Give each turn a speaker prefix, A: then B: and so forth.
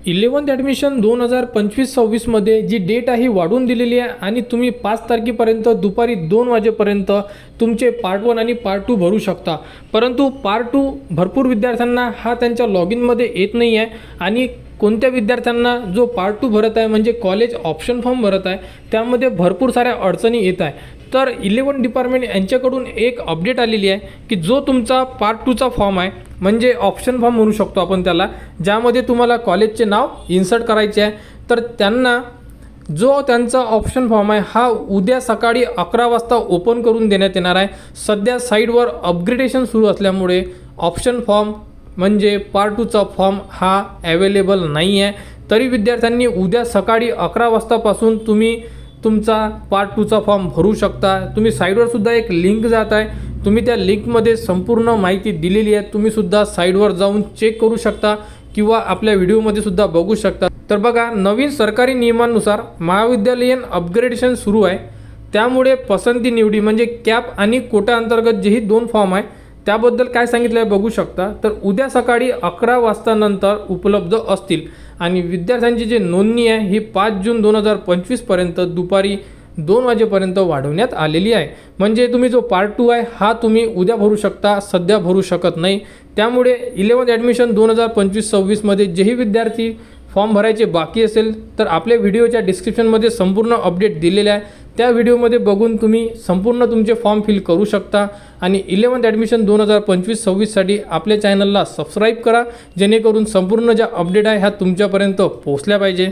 A: 11th admission 2025-26 मध्ये जी date आहे वाढवून दिलेली आहे आणि तुम्ही 5 तारखेपर्यंत दुपारी 2 वाजेपर्यंत तुमचे पार्ट 1 आणि पार्ट 2 भरू शकता। परंतु पार्ट 2 भरपूर विद्यार्थ्यांना हा त्यांच्या लॉग इनमध्ये येत नाही आहे आणि कोणत्या विद्यार्थ्यांना जो पार्ट 2 भरत आहे म्हणजे कॉलेज ऑप्शन फॉर्म भरत आहे त्यामध्ये भरपूर साऱ्या अडचणी येत आहे। तर 11 डिपार्टमेंट यांच्याकडून एक अपडेट आलेली आहे की जो तुमचा पार्ट 2चा फॉर्म आहे म्हणजे ऑप्शन फॉर्म म्हणू शकतो आपण त्याला, ज्यामध्ये तुम्हाला कॉलेजचे नाव इन्सर्ट करायचे आहे, तर त्यांना जो त्यांचा ऑप्शन फॉर्म आहे हा उद्या सकाळी 11 वाजता ओपन करून देण्यात येणार आहे। सध्या साईडवर अपग्रेडेशन सुरू असल्यामुळे ऑप्शन फॉर्म म्हणजे पार्ट 2चा फॉर्म हा अवेलेबल नाही आहे। तरी विद्यार्थ्यांनी उद्या सकाळी 11 वाजतापासून तुम्ही तुमचा पार्ट 2चा फॉर्म भरू शकता। तुम्ही साईडवर सुद्धा एक लिंक जात आहे, तुम्ही त्या लिंकमध्ये संपूर्ण माहिती दिलेली आहे, तुम्ही सुद्धा साईडवर जाऊन चेक करू शकता किंवा आपल्या व्हिडिओमध्ये सुद्धा बघू शकता। तर बघा, नवीन सरकारी नियमानुसार महाविद्यालयीन अपग्रेडेशन सुरू आहे, त्यामुळे पसंती निवडी म्हणजे कॅप आणि कोटा अंतर्गत जेही 2 फॉर्म आहे त्याबद्दल काय सांगितलं आहे बघू शकता। तर उद्या सकाळी 11 वाजता नंतर उपलब्ध असतील आणि विद्यार्थ्यांची जी नोंदणी आहे ही 5 जून 2025 पर्यंत दुपारी 2 वाजेपर्यंत वाढवण्यात आलेली आहे। म्हणजे तुम्ही जो पार्ट 2 आहे हा तुम्ही उद्या भरू शकता, सध्या भरू शकत नाही। त्यामुळे 11th ॲडमिशन 2025-26 मध्ये जेही विद्यार्थी फॉर्म भरायचे बाकी असेल तर आपल्या व्हिडिओच्या डिस्क्रिप्शनमध्ये संपूर्ण अपडेट दिलेले आहे, त्या व्हिडिओमध्ये बघून तुम्ही संपूर्ण तुमचे फॉर्म फिल करू शकता। आणि 11th ॲडमिशन 2025-26 साठी आपल्या चॅनलला सबस्क्राईब करा, जेणेकरून संपूर्ण ज्या अपडेट आहे ह्या तुमच्यापर्यंत पोहोचल्या पाहिजे।